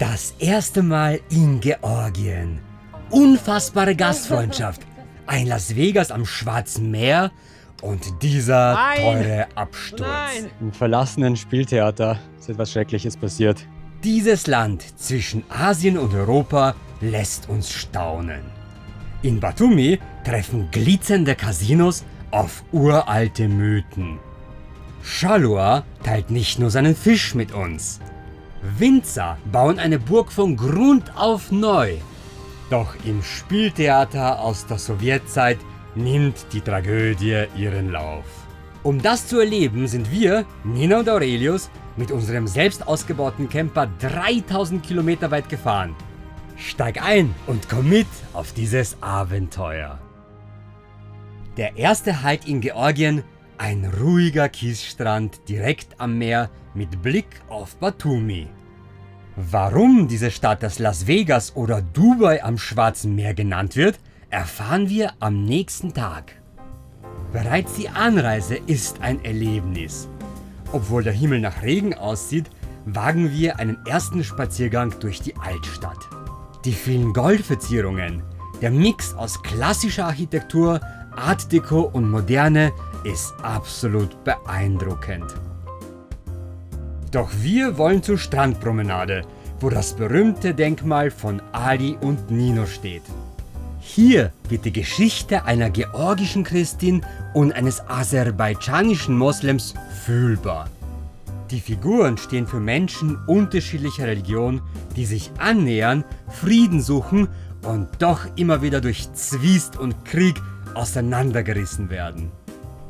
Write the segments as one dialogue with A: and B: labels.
A: Das erste Mal in Georgien. Unfassbare Gastfreundschaft. Ein Las Vegas am Schwarzen Meer und dieser teure Absturz.
B: Im verlassenen Spieltheater ist etwas Schreckliches passiert.
A: Dieses Land zwischen Asien und Europa lässt uns staunen. In Batumi treffen glitzernde Casinos auf uralte Mythen. Chalua teilt nicht nur seinen Fisch mit uns. Winzer bauen eine Burg von Grund auf neu. Doch im Spieltheater aus der Sowjetzeit nimmt die Tragödie ihren Lauf. Um das zu erleben, sind wir, Nina und Aurelius, mit unserem selbst ausgebauten Camper 3000 Kilometer weit gefahren. Steig ein und komm mit auf dieses Abenteuer. Der erste Halt in Georgien, ein ruhiger Kiesstrand direkt am Meer mit Blick auf Batumi. Warum diese Stadt das Las Vegas oder Dubai am Schwarzen Meer genannt wird, erfahren wir am nächsten Tag. Bereits die Anreise ist ein Erlebnis. Obwohl der Himmel nach Regen aussieht, wagen wir einen ersten Spaziergang durch die Altstadt. Die vielen Goldverzierungen, der Mix aus klassischer Architektur, Art Deco und Moderne ist absolut beeindruckend. Doch wir wollen zur Strandpromenade, wo das berühmte Denkmal von Ali und Nino steht. Hier wird die Geschichte einer georgischen Christin und eines aserbaidschanischen Moslems fühlbar. Die Figuren stehen für Menschen unterschiedlicher Religion, die sich annähern, Frieden suchen und doch immer wieder durch Zwist und Krieg auseinandergerissen werden.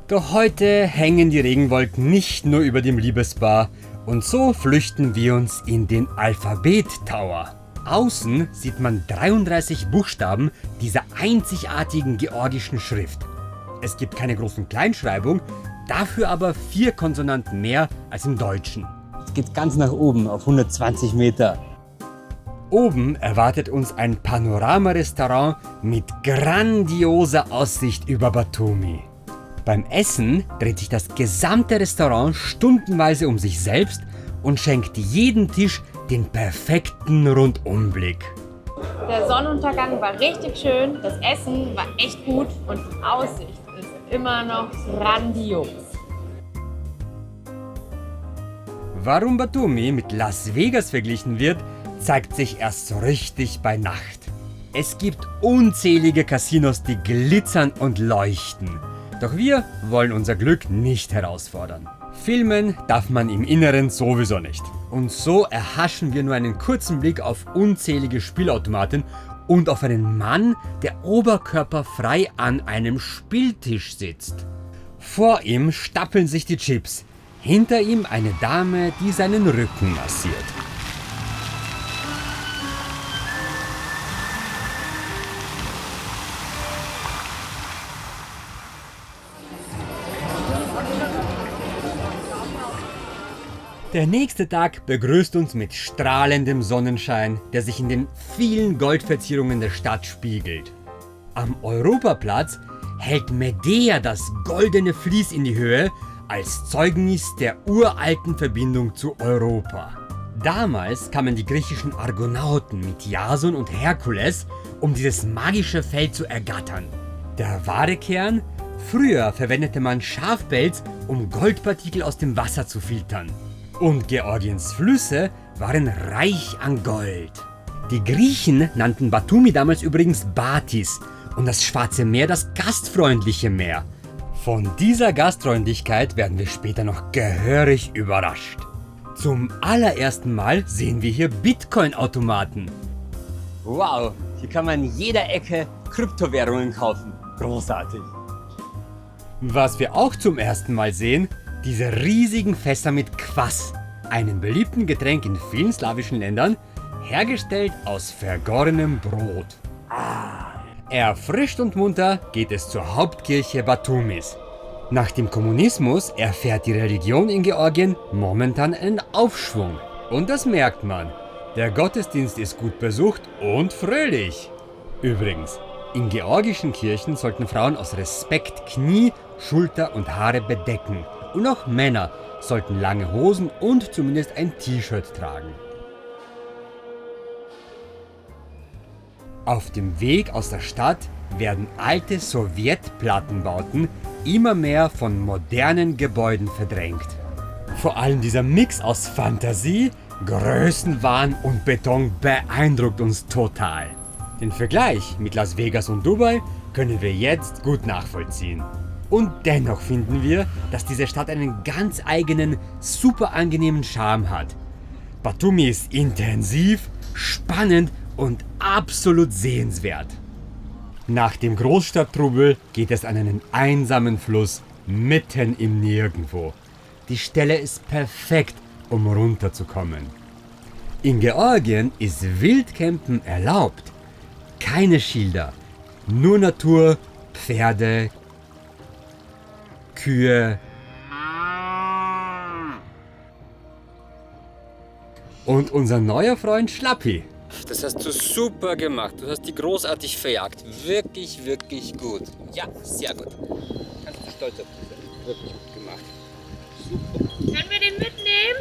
A: Doch heute hängen die Regenwolken nicht nur über dem Liebespaar und so flüchten wir uns in den Alphabet Tower. Außen sieht man 33 Buchstaben dieser einzigartigen georgischen Schrift. Es gibt keine Groß- und Kleinschreibung, dafür aber 4 Konsonanten mehr als im Deutschen.
B: Jetzt geht's ganz nach oben auf 120 Meter.
A: Oben erwartet uns ein Panorama-Restaurant mit grandioser Aussicht über Batumi. Beim Essen dreht sich das gesamte Restaurant stundenweise um sich selbst und schenkt jedem Tisch den perfekten Rundumblick.
C: Der Sonnenuntergang war richtig schön, das Essen war echt gut und die Aussicht ist immer noch grandios.
A: Warum Batumi mit Las Vegas verglichen wird, zeigt sich erst so richtig bei Nacht. Es gibt unzählige Casinos, die glitzern und leuchten. Doch wir wollen unser Glück nicht herausfordern. Filmen darf man im Inneren sowieso nicht. Und so erhaschen wir nur einen kurzen Blick auf unzählige Spielautomaten und auf einen Mann, der oberkörperfrei an einem Spieltisch sitzt. Vor ihm stapeln sich die Chips. Hinter ihm eine Dame, die seinen Rücken massiert. Der nächste Tag begrüßt uns mit strahlendem Sonnenschein, der sich in den vielen Goldverzierungen der Stadt spiegelt. Am Europaplatz hält Medea das goldene Vlies in die Höhe als Zeugnis der uralten Verbindung zu Europa. Damals kamen die griechischen Argonauten mit Jason und Herkules, um dieses magische Feld zu ergattern. Der wahre Kern? Früher verwendete man Schafpelz, um Goldpartikel aus dem Wasser zu filtern. Und Georgiens Flüsse waren reich an Gold. Die Griechen nannten Batumi damals übrigens Batis und das Schwarze Meer das gastfreundliche Meer. Von dieser Gastfreundlichkeit werden wir später noch gehörig überrascht. Zum allerersten Mal sehen wir hier Bitcoin-Automaten.
B: Wow, hier kann man in jeder Ecke Kryptowährungen kaufen. Großartig.
A: Was wir auch zum ersten Mal sehen, diese riesigen Fässer mit Kvass, einem beliebten Getränk in vielen slawischen Ländern, hergestellt aus vergorenem Brot. Erfrischt und munter geht es zur Hauptkirche Batumis. Nach dem Kommunismus erfährt die Religion in Georgien momentan einen Aufschwung. Und das merkt man. Der Gottesdienst ist gut besucht und fröhlich. Übrigens, in georgischen Kirchen sollten Frauen aus Respekt Knie, Schulter und Haare bedecken. Und auch Männer sollten lange Hosen und zumindest ein T-Shirt tragen. Auf dem Weg aus der Stadt werden alte Sowjetplattenbauten immer mehr von modernen Gebäuden verdrängt. Vor allem dieser Mix aus Fantasie, Größenwahn und Beton beeindruckt uns total. Den Vergleich mit Las Vegas und Dubai können wir jetzt gut nachvollziehen. Und dennoch finden wir, dass diese Stadt einen ganz eigenen, super angenehmen Charme hat. Batumi ist intensiv, spannend und absolut sehenswert. Nach dem Großstadttrubel geht es an einen einsamen Fluss mitten im Nirgendwo. Die Stelle ist perfekt, um runterzukommen. In Georgien ist Wildcampen erlaubt. Keine Schilder, nur Natur, Pferde, Kühe und unser neuer Freund Schlappi.
D: Das hast du super gemacht. Du hast die großartig verjagt. Wirklich, wirklich gut. Ja, sehr gut. Kannst du stolz auf dich sein. Wirklich gut gemacht.
C: Können wir den mitnehmen?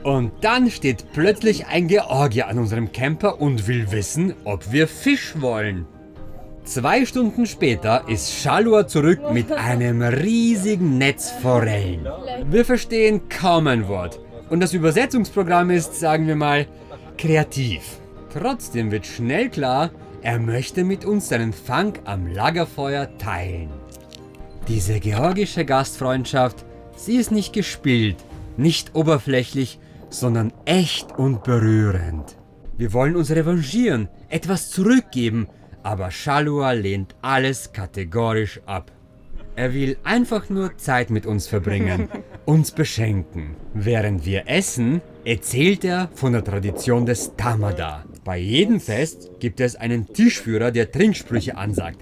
A: Und dann steht plötzlich ein Georgier an unserem Camper und will wissen, ob wir Fisch wollen. 2 Stunden später ist Chalua zurück mit einem riesigen Netz Forellen. Wir verstehen kaum ein Wort. Und das Übersetzungsprogramm ist, sagen wir mal, kreativ. Trotzdem wird schnell klar, er möchte mit uns seinen Fang am Lagerfeuer teilen. Diese georgische Gastfreundschaft, sie ist nicht gespielt, nicht oberflächlich, sondern echt und berührend. Wir wollen uns revanchieren, etwas zurückgeben, aber Chalua lehnt alles kategorisch ab. Er will einfach nur Zeit mit uns verbringen, uns beschenken. Während wir essen, erzählt er von der Tradition des Tamada. Bei jedem Fest gibt es einen Tischführer, der Trinksprüche ansagt.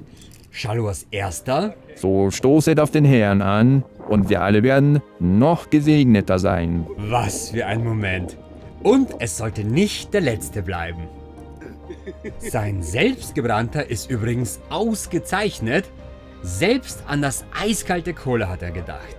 A: Chaluas erster:
E: So stoßet auf den Herrn an, und wir alle werden noch gesegneter sein.
A: Was für ein Moment. Und es sollte nicht der letzte bleiben. Sein selbstgebrannter ist übrigens ausgezeichnet. Selbst an das eiskalte Kohle hat er gedacht.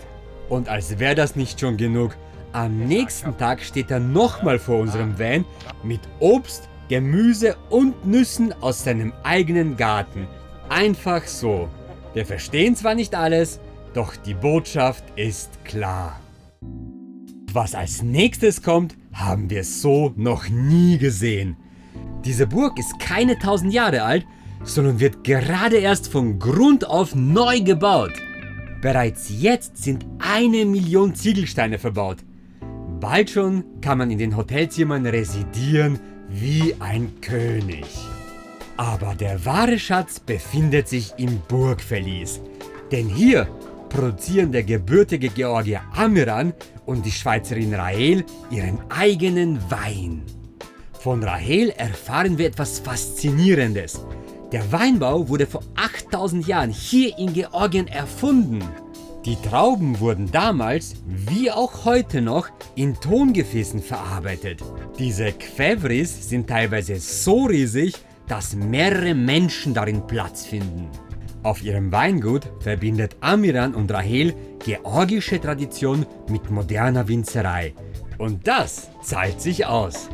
A: Und als wäre das nicht schon genug, am nächsten Tag steht er nochmal vor unserem Van mit Obst, Gemüse und Nüssen aus seinem eigenen Garten. Einfach so. Wir verstehen zwar nicht alles, doch die Botschaft ist klar. Was als nächstes kommt, haben wir so noch nie gesehen. Diese Burg ist keine 1000 Jahre alt, sondern wird gerade erst von Grund auf neu gebaut. Bereits jetzt sind 1 Million Ziegelsteine verbaut. Bald schon kann man in den Hotelzimmern residieren wie ein König. Aber der wahre Schatz befindet sich im Burgverlies. Denn hier produzieren der gebürtige Georgier Amiran und die Schweizerin Rahel ihren eigenen Wein. Von Rahel erfahren wir etwas Faszinierendes. Der Weinbau wurde vor 8000 Jahren hier in Georgien erfunden. Die Trauben wurden damals, wie auch heute noch, in Tongefäßen verarbeitet. Diese Qvevris sind teilweise so riesig, dass mehrere Menschen darin Platz finden. Auf ihrem Weingut verbindet Amiran und Rahel georgische Tradition mit moderner Winzerei. Und das zahlt sich aus.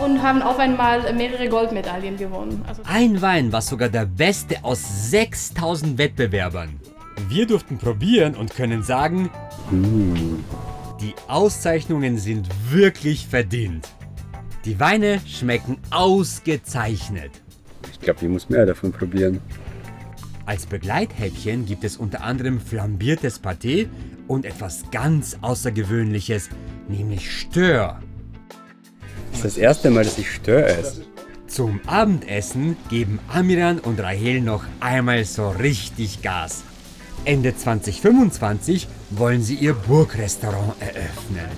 F: Und haben auf einmal mehrere Goldmedaillen gewonnen. Also
A: Ein Wein war sogar der beste aus 6000 Wettbewerbern. Wir durften probieren und können sagen, die Auszeichnungen sind wirklich verdient. Die Weine schmecken ausgezeichnet.
G: Ich glaube, ich muss mehr davon probieren.
A: Als Begleithäppchen gibt es unter anderem flambiertes Pâté und etwas ganz Außergewöhnliches, nämlich Stör.
G: Das ist das erste Mal, dass ich Stör esse.
A: Zum Abendessen geben Amiran und Rahel noch einmal so richtig Gas. Ende 2025 wollen sie ihr Burgrestaurant eröffnen.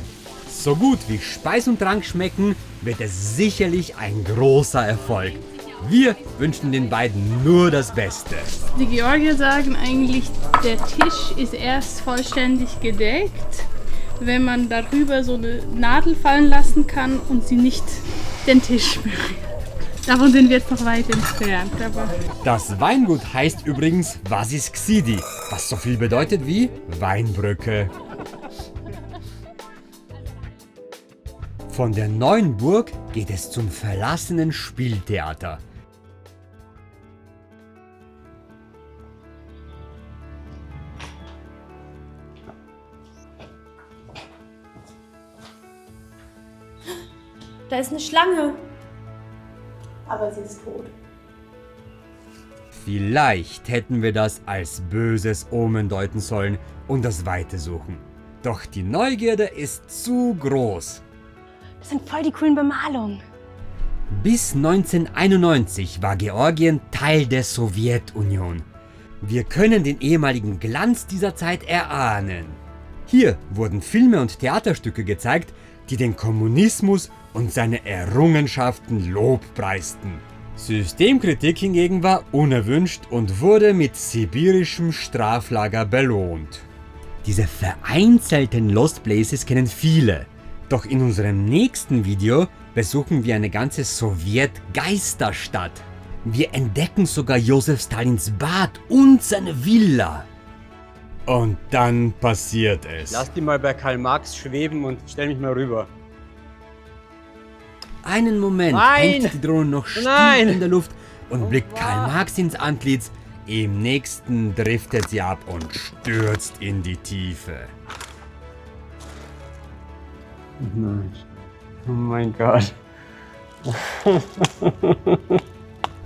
A: So gut wie Speis und Trank schmecken, wird es sicherlich ein großer Erfolg. Wir wünschen den beiden nur das Beste.
H: Die Georgier sagen eigentlich, der Tisch ist erst vollständig gedeckt, wenn man darüber so eine Nadel fallen lassen kann und sie nicht den Tisch berührt. Davon sind wir jetzt noch weit entfernt. Aber
A: Das Weingut heißt übrigens Vasis Xidi, was so viel bedeutet wie Weinbrücke. Von der neuen Burg geht es zum verlassenen Spieltheater.
I: Da ist eine Schlange. Aber sie ist tot.
A: Vielleicht hätten wir das als böses Omen deuten sollen und das Weite suchen. Doch die Neugierde ist zu groß.
I: Das sind voll die coolen Bemalungen.
A: Bis 1991 war Georgien Teil der Sowjetunion. Wir können den ehemaligen Glanz dieser Zeit erahnen. Hier wurden Filme und Theaterstücke gezeigt, die den Kommunismus und seine Errungenschaften lobpreisten. Systemkritik hingegen war unerwünscht und wurde mit sibirischem Straflager belohnt. Diese vereinzelten Lost Places kennen viele. Doch in unserem nächsten Video besuchen wir eine ganze Sowjet-Geisterstadt. Wir entdecken sogar Josef Stalins Bad und seine Villa. Und dann passiert es.
G: Lass die mal bei Karl Marx schweben und stell mich mal rüber.
A: Einen Moment
B: Nein!
A: hängt die Drohne noch still
B: Nein!
A: in der Luft und blickt Karl Marx ins Antlitz. Im nächsten driftet sie ab und stürzt in die Tiefe.
G: Nein. Oh mein Gott.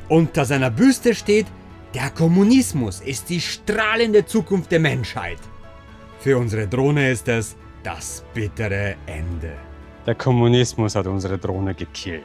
A: Unter seiner Büste steht: Der Kommunismus ist die strahlende Zukunft der Menschheit. Für unsere Drohne ist es das bittere Ende.
G: Der Kommunismus hat unsere Drohne gekillt.